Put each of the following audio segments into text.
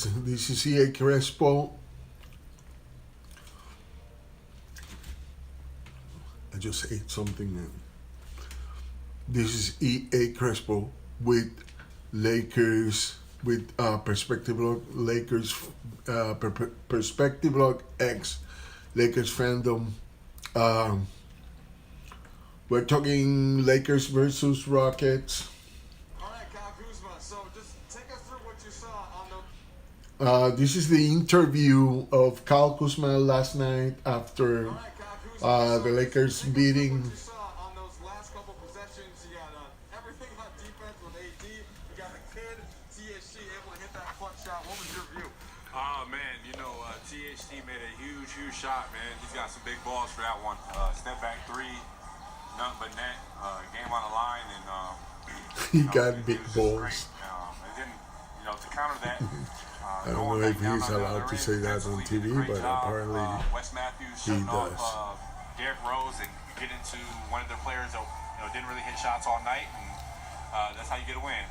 Rockets. This is EA Crespo. I just ate something. This is EA Crespo with Lakers, with Perspective Log Lakers, Perspective Log X, Lakers-fandom. We're talking Lakers versus Rockets. All right, Kyle Kuzma. So just take us through what you saw on the. This is the interview of Kyle Kuzma last night after All right, Kyle Kuzma. the Lakers take us through beating. what you saw on those last couple possessions. You got everything on defense with AD. You got the kid THC able to hit that clutch shot. What was your view? Oh man, THT made a huge shot, man. He's got some big balls for that one. Step back three, nothing but net. Game on the line, and He got big it was just balls. great. And then, to counter that, I don't know if he's allowed to say that on TV, but apparently Wes Matthews he shutting does. off Derrick Rose and get into one of their players that didn't really hit shots all night, and that's how you get a win.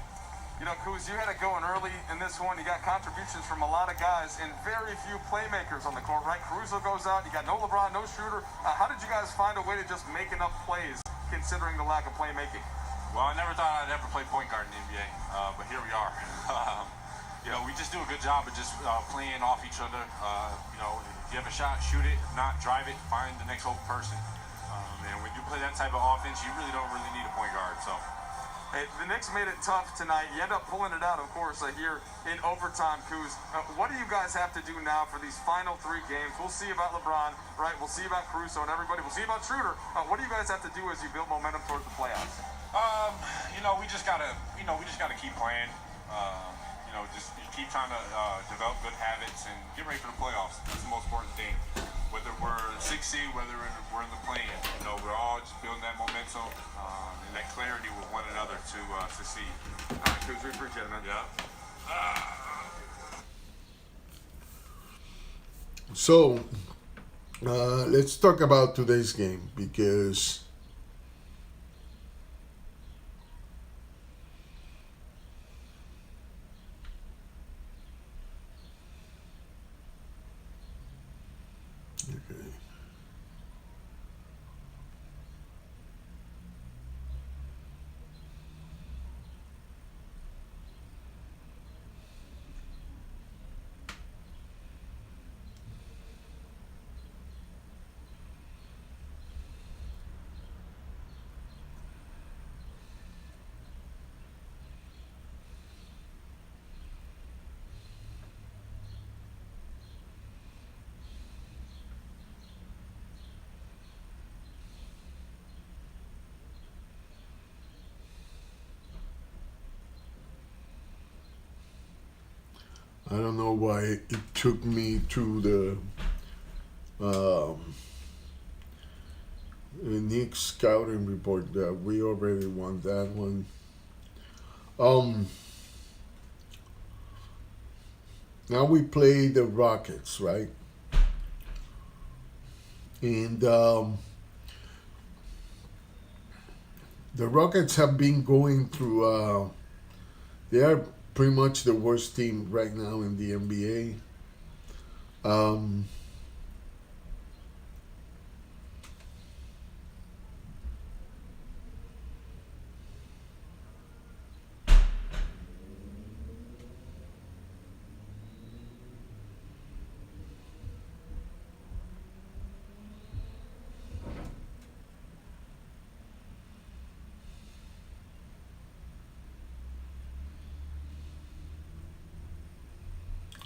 Kuz, you had it going early in this one. You got contributions from a lot of guys and very few playmakers on the court, right? Caruso goes out. You got no LeBron, no shooter. How did you guys find a way to just make enough plays considering the lack of playmaking? Well, I never thought I'd ever play point guard in the NBA, but here we are. We just do a good job of just playing off each other. If you have a shot, shoot it. If not, drive it. Find the next open person. And when you play that type of offense, you really don't need a point guard. So. Hey, the Knicks made it tough tonight. You end up pulling it out, of course, here in overtime, Kuz. What do you guys have to do now for these final 3 games? We'll see about LeBron, right? We'll see about Caruso and everybody. We'll see about Schroeder. What do you guys have to do as you build momentum towards the playoffs? We just gotta keep playing. Just keep trying to develop good habits and get ready for the playoffs. That's the most important thing. Whether we're 6 seed, whether we're in the play-in, we're all just building that momentum and that clarity with one another to succeed. All right, Kuz, we appreciate it, man. Yeah. So let's talk about today's game because okay. I don't know why it took me to the Knicks scouting report that we already won that one. Now we play the Rockets, right? And the Rockets have been going through. They are pretty much the worst team right now in the NBA.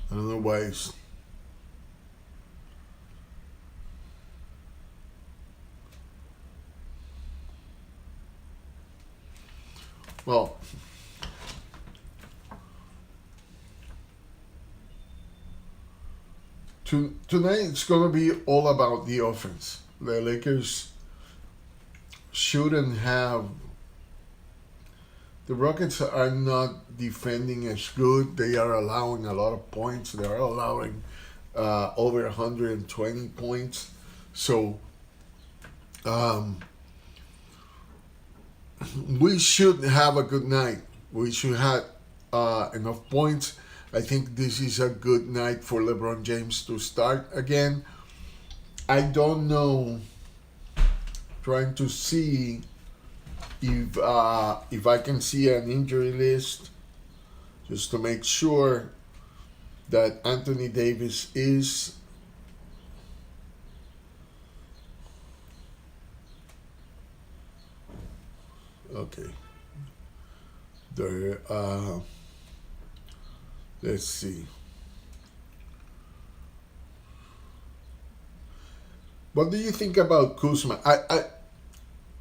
I don't know why it's well. Tonight it's gonna be all about the offense. The Lakers shouldn't have. The Rockets are not defending as good. They are allowing a lot of points. They are allowing over 120 points. So we should have a good night. We should have enough points. I think this is a good night for LeBron James to start again. I don't know. Trying to see if I can see an injury list just to make sure that Anthony Davis is okay. There. Let's see. What do you think about Kuzma?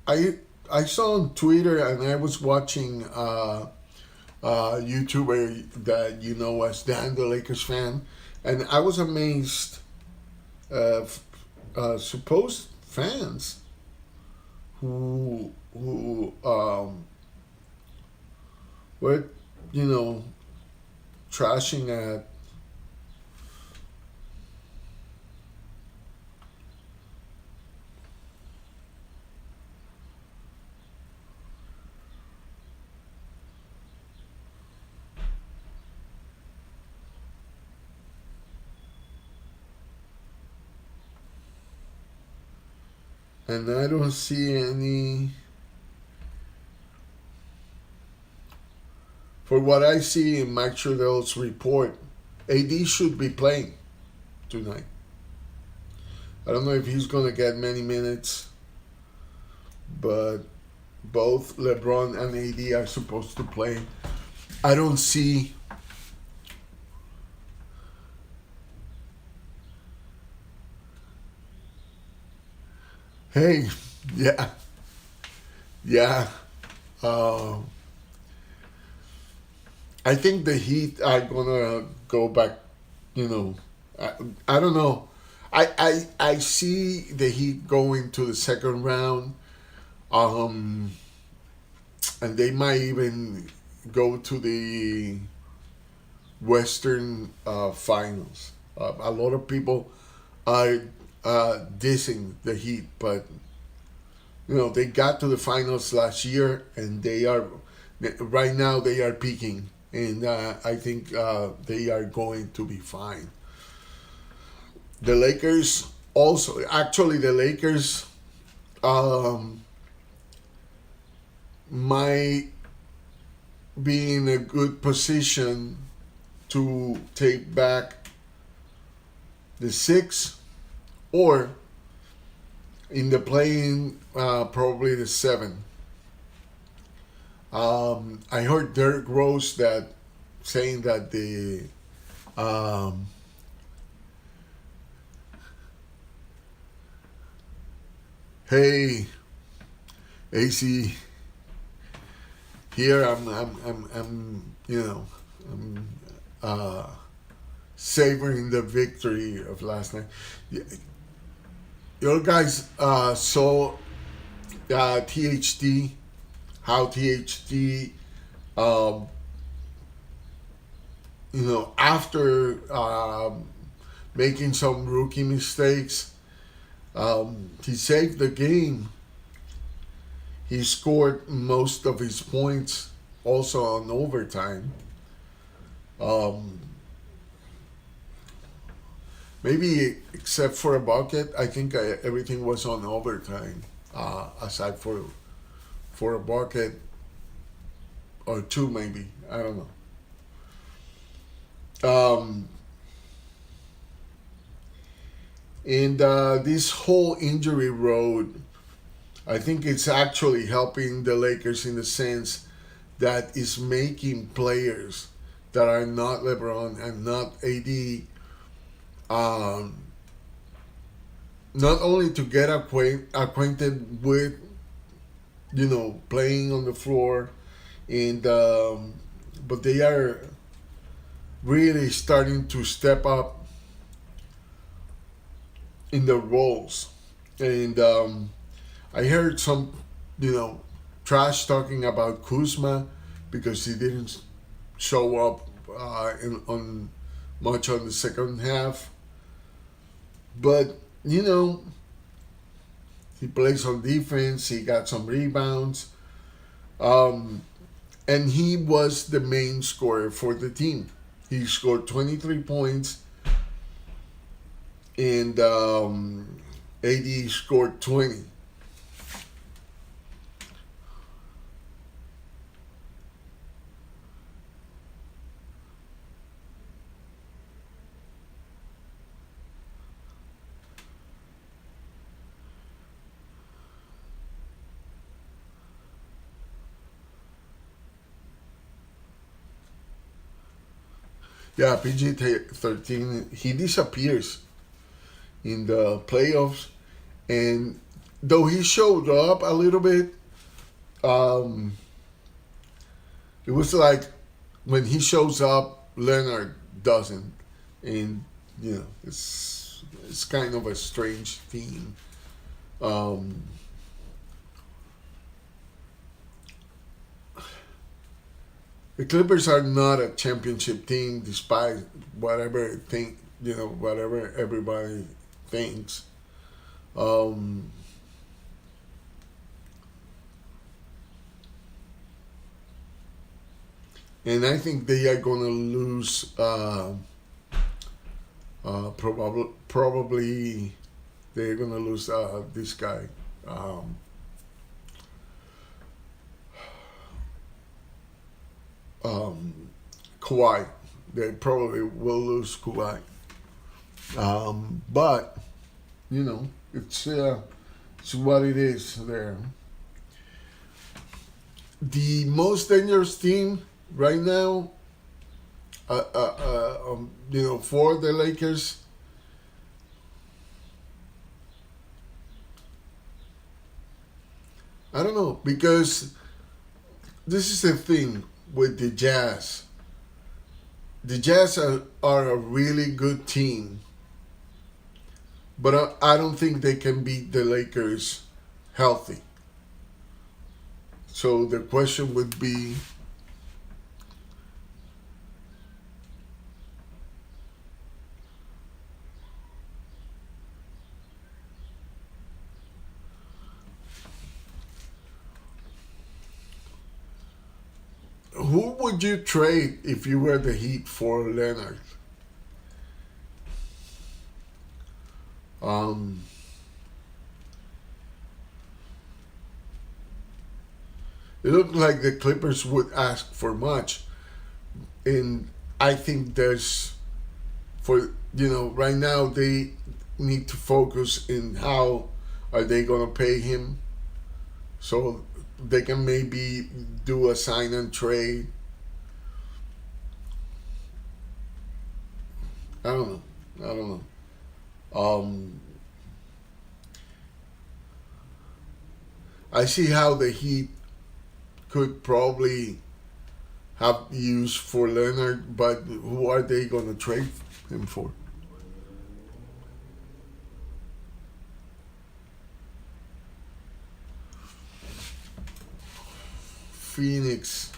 I saw on Twitter and I was watching YouTuber that you know as Dan, the Lakers fan, and I was amazed. Supposed fans who were trashing at and I don't see any. For what I see in Mike Trudell's report, AD should be playing tonight. I don't know if he's going to get many minutes, but both LeBron and AD are supposed to play. I don't see. Hey, yeah. Uh, I think the Heat are gonna go back. I, I don't know. I see the Heat going to the second round, um, and they might even go to the Western Finals. A lot of people are dissing the Heat, but they got to the finals last year, and right now they are peaking, and I think they are going to be fine. The Lakers also, actually, the Lakers might be in a good position to take back the six, or in the playing probably the seven. I heard Derrick Rose saying that the hey AC, here I'm savoring the victory of last night. Your guys saw THT, how THT, after making some rookie mistakes, he saved the game. He scored most of his points also on overtime. Maybe except for a bucket, I think everything was on overtime, aside for a bucket or two, maybe. I don't know. And this whole injury road, I think it's actually helping the Lakers in the sense that it's making players that are not LeBron and not AD not only to get acquainted with playing on the floor, and but they are really starting to step up in the roles. And I heard some trash talking about Kuzma because he didn't show up on much on the second half. But, he plays on defense, he got some rebounds, and he was the main scorer for the team. He scored 23 points, and AD scored 20. Yeah, PG 13. He disappears in the playoffs, and though he showed up a little bit, um, it was like when he shows up, Leonard doesn't, and it's kind of a strange theme. Um, the Clippers are not a championship team, despite whatever everybody thinks. Um, and I think they are gonna lose. Probably they're gonna lose this guy. Um, um, Kawhi. They probably will lose Kawhi. But it's what it is there. The most dangerous team right now, for the Lakers. I don't know, because this is the thing with the Jazz. The Jazz are a really good team, but I don't think they can beat the Lakers healthy. So the question would be, who would you trade if you were the Heat for Leonard? It looked like the Clippers would ask for much, and I think right now they need to focus in how are they gonna pay him, so they can maybe do a sign and trade. I don't know. I don't know. I see how the Heat could probably have use for Leonard, but who are they going to trade him for? Phoenix.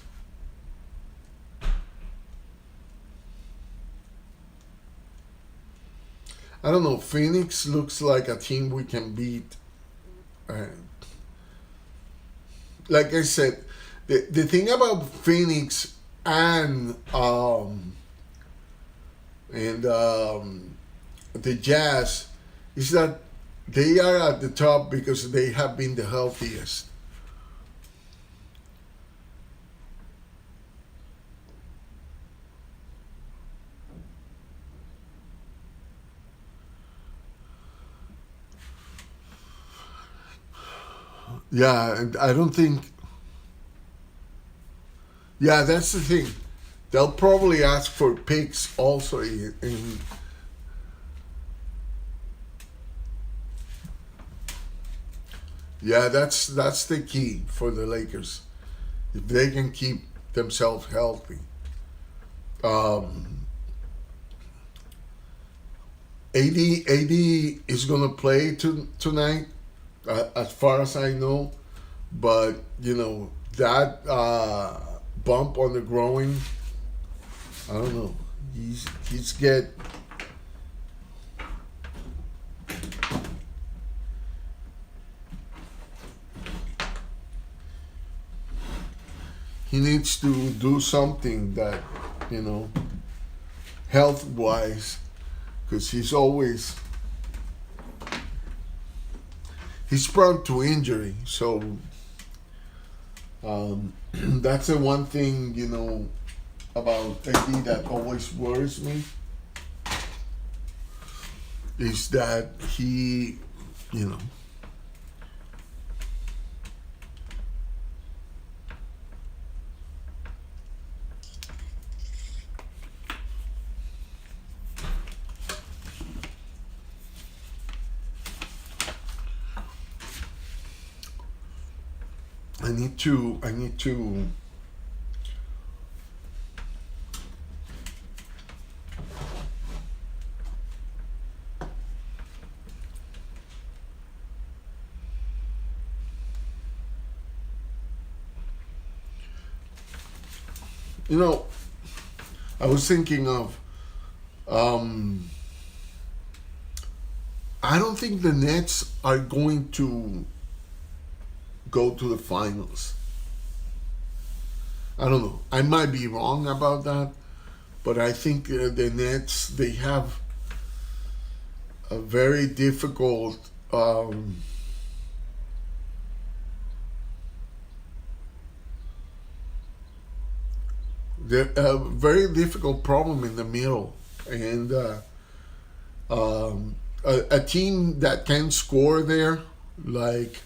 I don't know. Phoenix looks like a team we can beat. Uh, like I said, the thing about Phoenix and the Jazz is that they are at the top because they have been the healthiest. Yeah, and I don't think. Yeah, that's the thing. They'll probably ask for picks also. Yeah, that's the key for the Lakers. If they can keep themselves healthy. Um, AD is gonna play tonight, as far as I know, but that bump on the groin. I don't know. He's get. He needs to do something that, you know. health wise, because he's prone to injury. So that's the one thing, about AD that always worries me, is that he, you know, I need to I was thinking of, I don't think the Nets are going to go to the finals. I don't know. I might be wrong about that, but I think the Nets, they have a very difficult a very difficult problem in the middle, and a team that can score there, like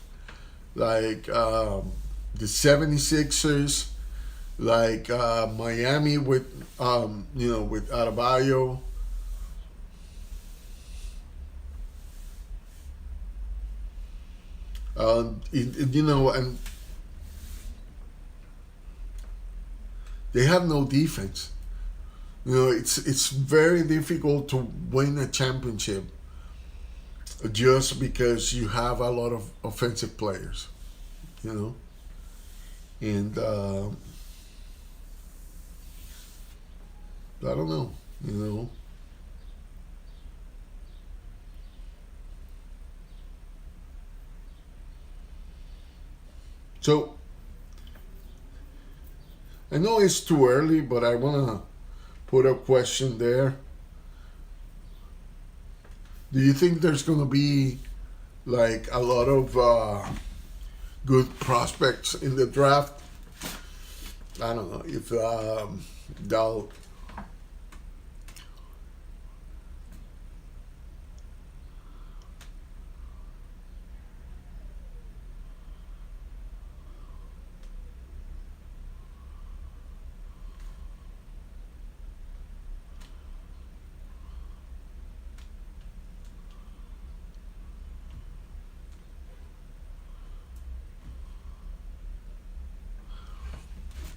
the 76ers, like Miami with with Adebayo. And they have no defense. It's very difficult to win a championship just because you have a lot of offensive players, and I don't know. So I know it's too early, but I want to put a question there. Do you think there's going to be like a lot of good prospects in the draft? I don't know if they'll.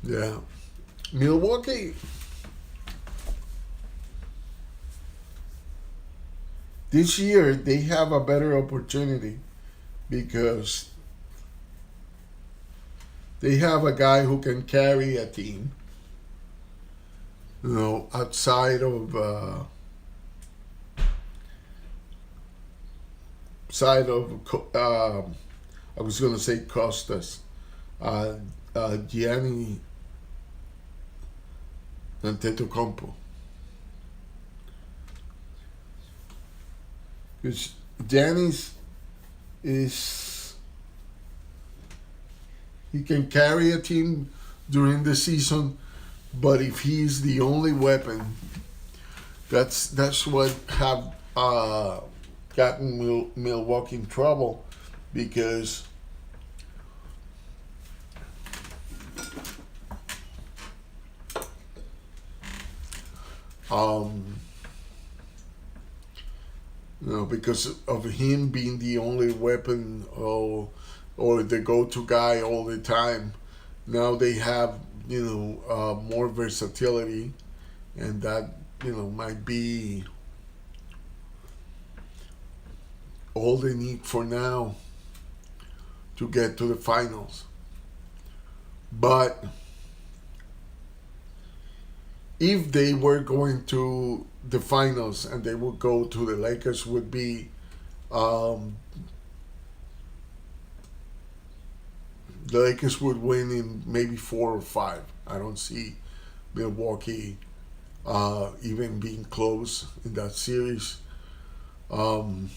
Yeah. Milwaukee, this year they have a better opportunity because they have a guy who can carry a team, outside of I was going to say Costas, Gianni Antetokounmpo, because Giannis he can carry a team during the season, but if he's the only weapon, that's what have gotten Milwaukee in trouble, because because of him being the only weapon, or the go-to guy all the time. Now they have more versatility, and that might be all they need for now to get to the finals. But if they were going to the finals and they would go to the Lakers, would be the Lakers would win in maybe 4 or 5. I don't see Milwaukee even being close in that series. Um,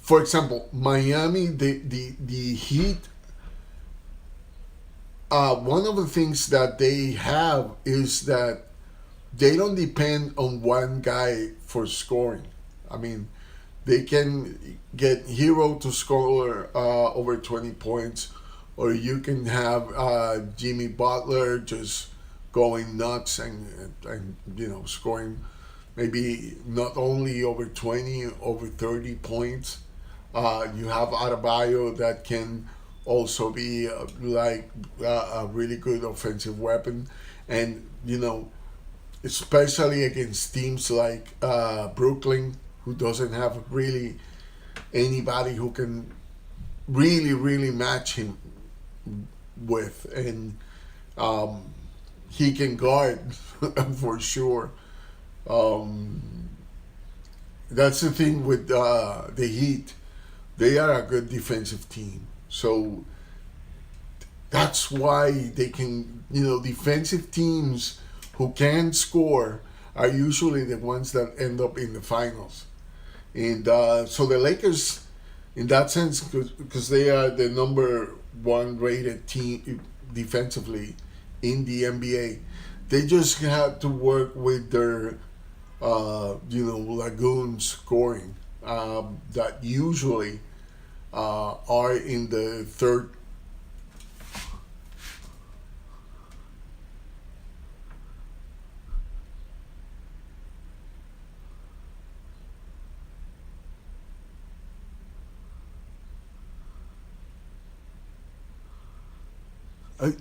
for example, Miami, the Heat. One of the things that they have is that they don't depend on one guy for scoring. I mean, they can get Hero to score over 20 points, or you can have Jimmy Butler just going nuts and scoring maybe not only over 20, over 30 points. You have Adebayo that can also be a really good offensive weapon, and especially against teams like Brooklyn, who doesn't have really anybody who can really match him with, and um, he can guard for sure. Um, that's the thing with the Heat. They are a good defensive team, so that's why they can. Defensive teams who can score are usually the ones that end up in the finals. And so the Lakers, in that sense, because they are the number one rated team defensively in the NBA, they just have to work with their, lagoon scoring that usually are in the third.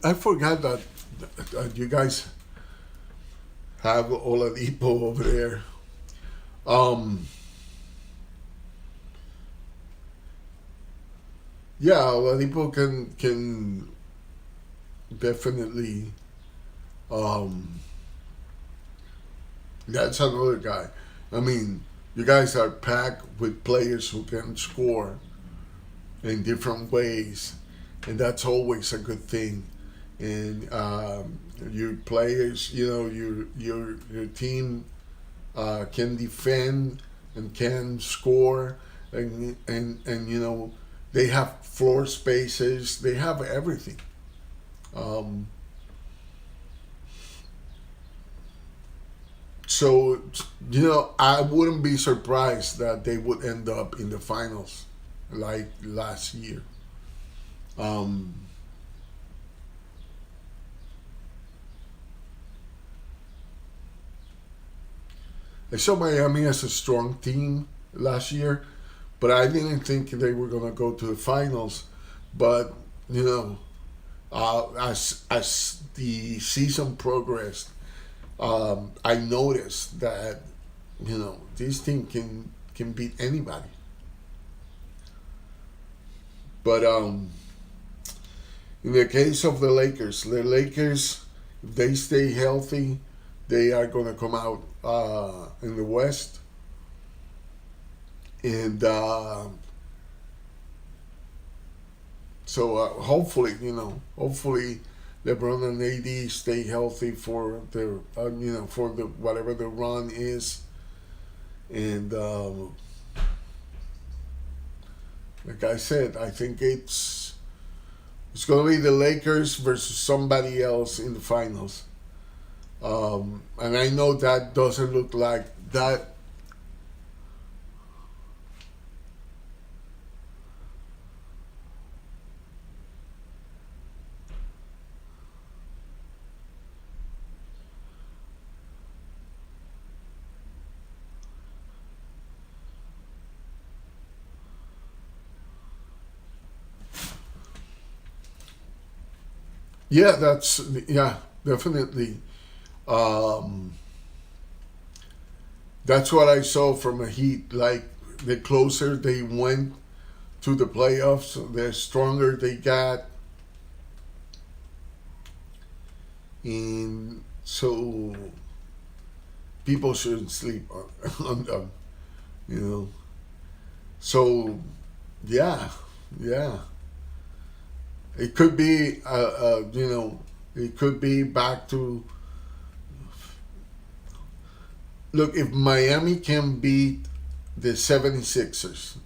I forgot that you guys have Oladipo over there. Um, yeah, Oladipo can definitely. Um, that's another guy. I mean, you guys are packed with players who can score in different ways, and that's always a good thing. And your players, your team can defend and can score, and they have floor spaces, they have everything. Um, so I wouldn't be surprised that they would end up in the finals like last year. Um, I saw Miami as a strong team last year, but I didn't think they were gonna go to the finals. But as the season progressed, I noticed that this team can beat anybody. But in the case of the Lakers, if they stay healthy, they are going to come out in the West, and so hopefully LeBron and AD stay healthy for their for the whatever the run is, and like I said, I think it's going to be the Lakers versus somebody else in the finals. And I know that doesn't look like that. Yeah, definitely. Um, that's what I saw from a Heat. Like the closer they went to the playoffs, the stronger they got, and so people shouldn't sleep on them. You know. So yeah, yeah. It could be, It could be back to. Look, if Miami can beat the 76ers,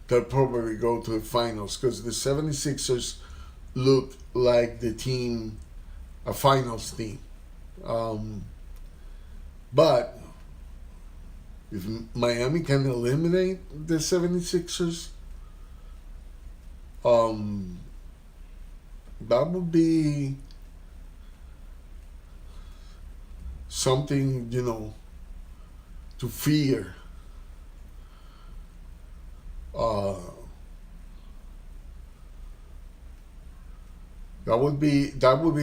they'll probably go to the finals because the 76ers look like the team, a finals team. But if Miami can eliminate the 76ers, that would be something, to fear. That would be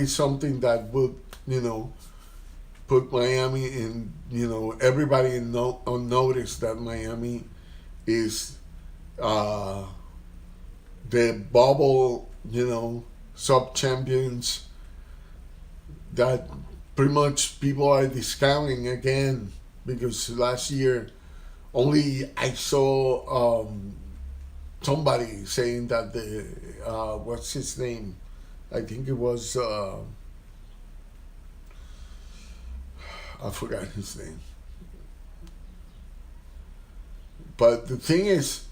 something that would, put Miami in, everybody on notice that Miami is the bubble, sub champions that pretty much people are discounting again because last year only I saw somebody saying that the what's his name? I think it was I forgot his name. But the thing is,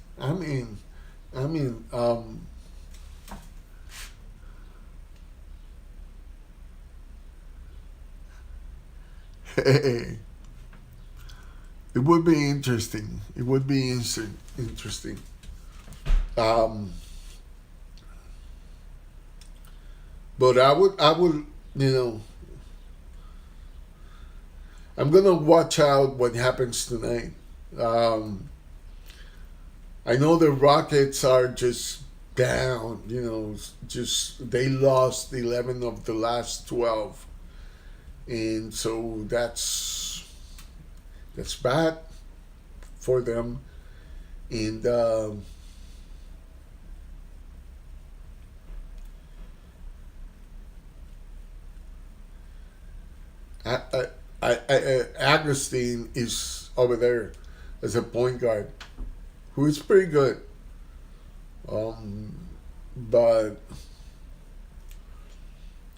it would be interesting. It would be interesting. But I would, I'm gonna watch out what happens tonight. I know the Rockets are just down. Just they lost 11 of the last 12, and so that's bad for them. And Agustin is over there as a point guard, who is pretty good. But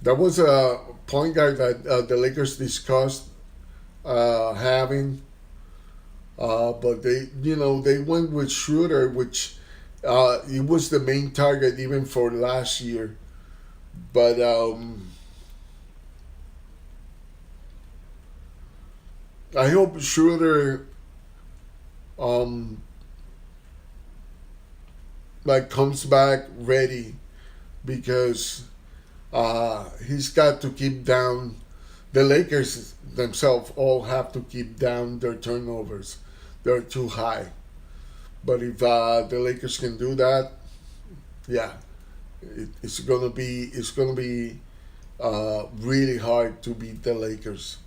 that was a point guard that the Lakers discussed having. But they went with Schroeder, which it was the main target even for last year. But I hope Schroeder comes back ready, because he's got to keep down. The Lakers themselves all have to keep down their turnovers. They're too high. But if the Lakers can do that, yeah, it's gonna be really hard to beat the Lakers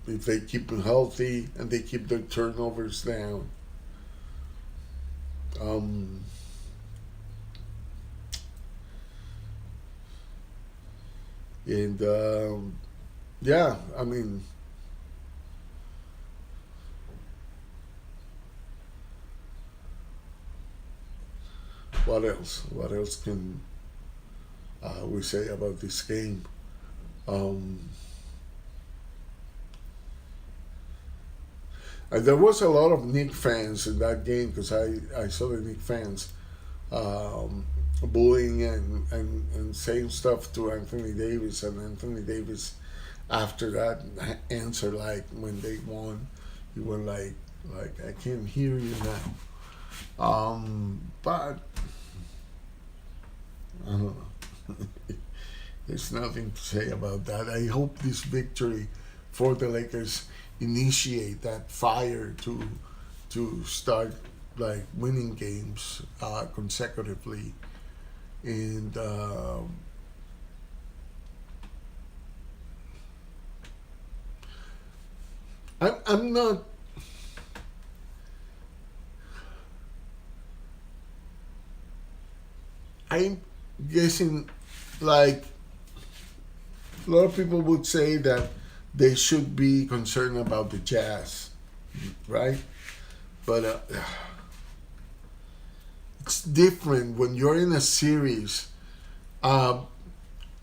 if they keep them healthy and they keep their turnovers down. And yeah, what else? What else can we say about this game? There was a lot of Knicks fans in that game, because I saw the Knicks fans bullying and saying stuff to Anthony Davis, and Anthony Davis after that answer, like when they won, you were like I can't hear you now. But I don't know. There's nothing to say about that. I hope this victory for the Lakers initiate that fire to start winning games consecutively. And I'm not. I'm guessing, a lot of people would say that they should be concerned about the Jazz, right? But it's different when you're in a series.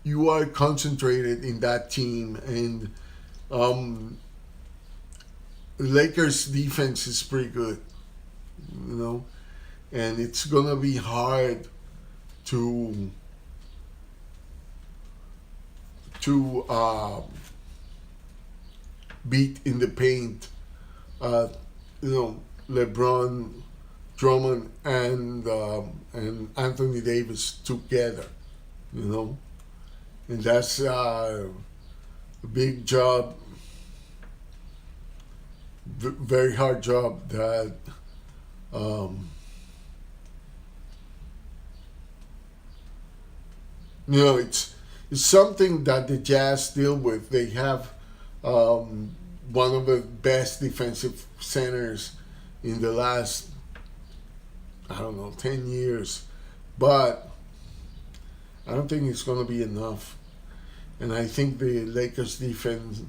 you are concentrated in that team, and um, Lakers defense is pretty good, you know, and it's gonna be hard to to beat in the paint. Uh, LeBron, Drummond, and Anthony Davis together. You know, and that's a big job, very hard job that um, it's something that the Jazz deal with. They have one of the best defensive centers in the last, I don't know, 10 years, but I don't think it's going to be enough. And I think the Lakers defense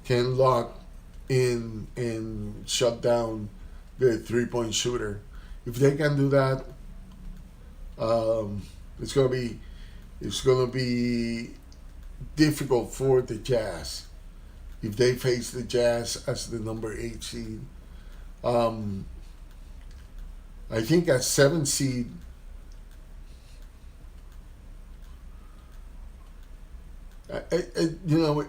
can lock in and shut down the 3-point shooter. If they can do that, it's gonna be difficult for the Jazz if they face the Jazz as the number 8 seed. I think at 7 seed, you know,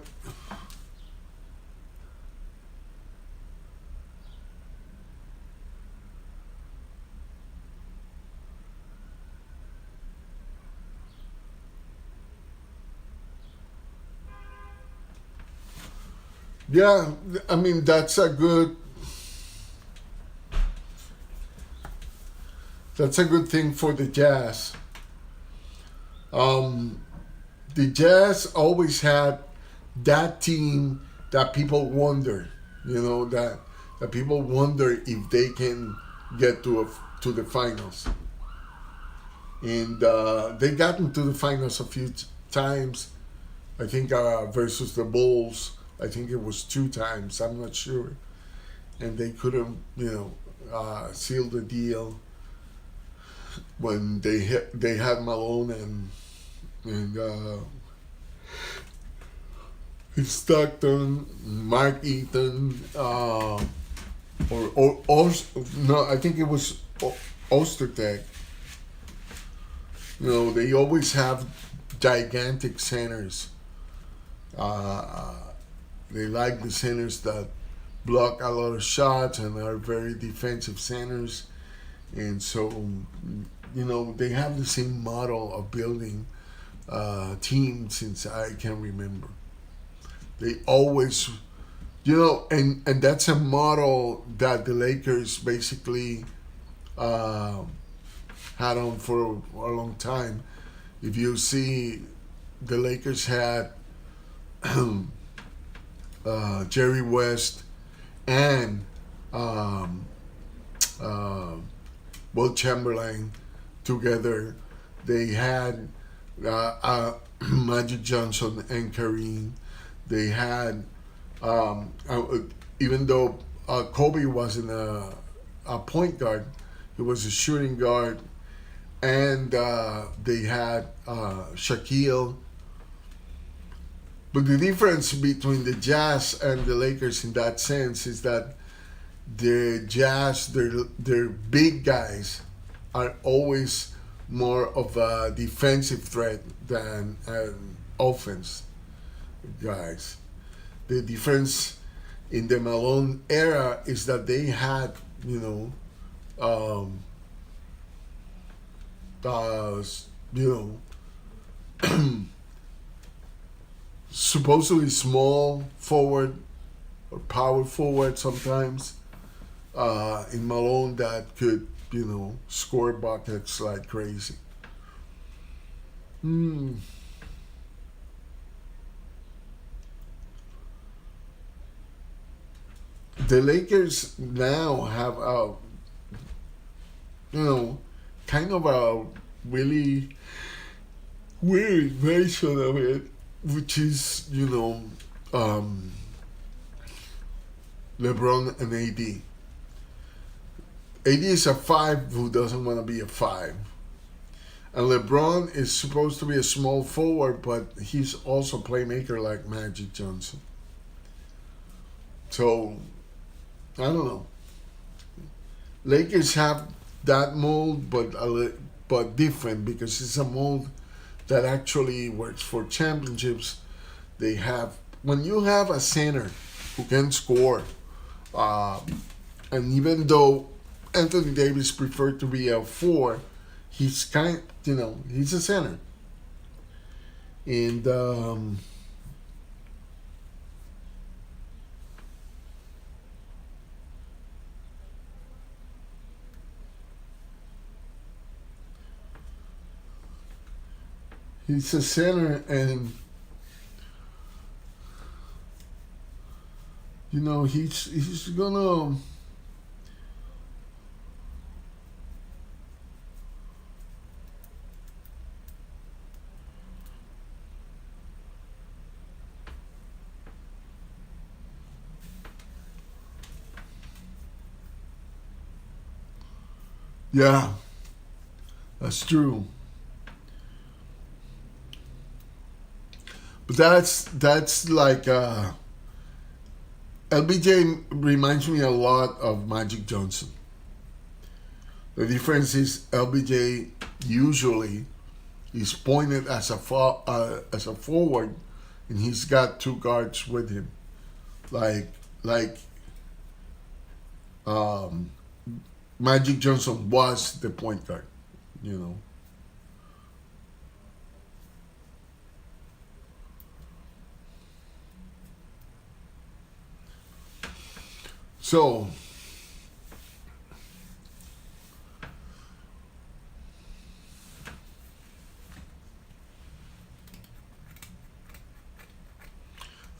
yeah, I mean that's a good thing for the Jazz. The Jazz always had that team that people wonder, that people wonder if they can get to the finals. And they got into the finals a few times. I think versus the Bulls. I think it was 2 times. I'm not sure. And they couldn't, seal the deal when they had Malone and Stockton, Mark Eaton, no, I think it was Ostertag. They always have gigantic centers. They like the centers that block a lot of shots and are very defensive centers. And so, they have the same model of building team since I can remember. They always, and that's a model that the Lakers basically had on for a long time. If you see, the Lakers had Jerry West and Will Chamberlain together. They had Magic Johnson and Kareem. They had, even though Kobe wasn't a point guard, he was a shooting guard, and they had Shaquille. But the difference between the Jazz and the Lakers in that sense is that the Jazz, their big guys, are always more of a defensive threat than an offense guys. The difference in the Malone era is that they had, supposedly small forward or power forward sometimes in Malone that could, score buckets like crazy. The Lakers now have kind of a really weird version of it, which is, LeBron and AD. AD is a 5 who doesn't want to be a 5. And LeBron is supposed to be a small forward, but he's also a playmaker like Magic Johnson. So I don't know. Lakers have that mold, but different because it's a mold that actually works for championships. They have when you have a center who can score, uh, and even though Anthony Davis preferred to be a four, he's he's a center, and he's a center, and he's gonna. Yeah, that's true. But that's like LBJ reminds me a lot of Magic Johnson. The difference is LBJ usually is pointed as a forward, and he's got two guards with him, like um, Magic Johnson was the point guard, you know. So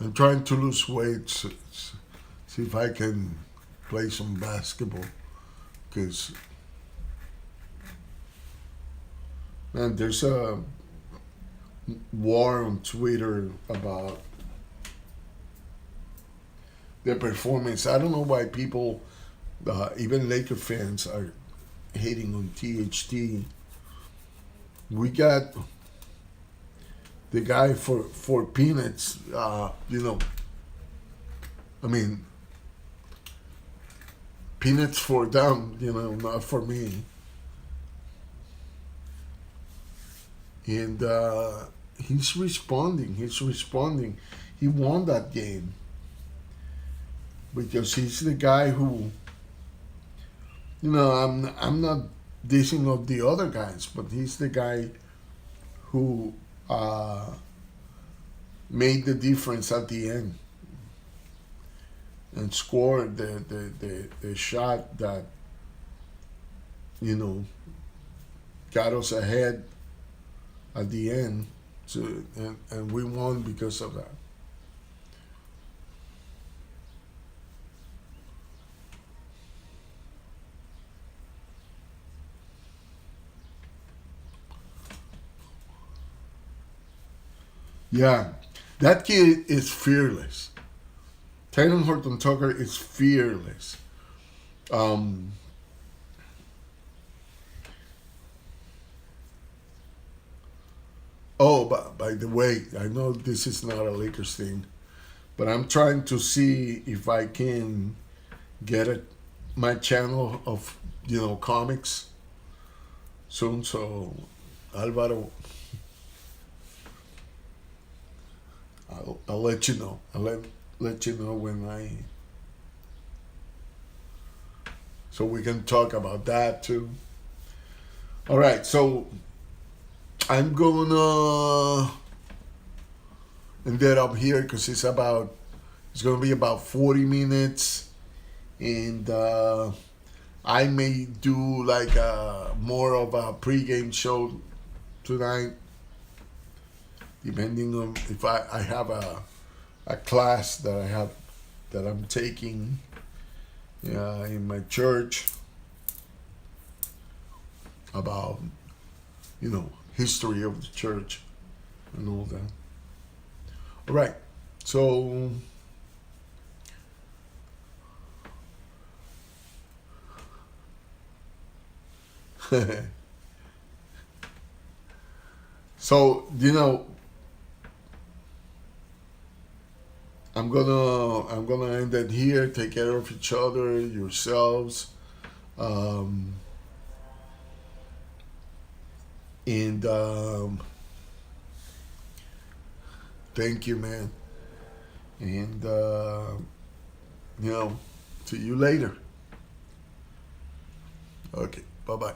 I'm trying to lose weight, see if I can play some basketball. Because, man, there's a war on Twitter about their performance. I don't know why people, even Laker fans, are hating on THT. We got the guy for peanuts. I mean, peanuts for them. Not for me. And he's responding. He's responding. He won that game because he's the guy who. I'm not dissing of the other guys, but he's the guy who made the difference at the end and scored the shot that got us ahead at the end. So and we won because of that. Yeah, that kid is fearless. Taylor Horton Tucker is fearless. Um, oh, by the way, I know this is not a Lakers thing, but I'm trying to see if I can get my channel of comics soon. So Alvaro, I'll let you know. Let you know when so we can talk about that too. All right, so I'm gonna end it up here because it's gonna be about 40 minutes, and I may do like more of a pregame show tonight, depending on if I have a class that I'm taking in my church about history of the church and all that. All right, so So, I'm gonna end it here. Take care of each other, yourselves, um, and thank you, man. And see you later. Okay, bye bye.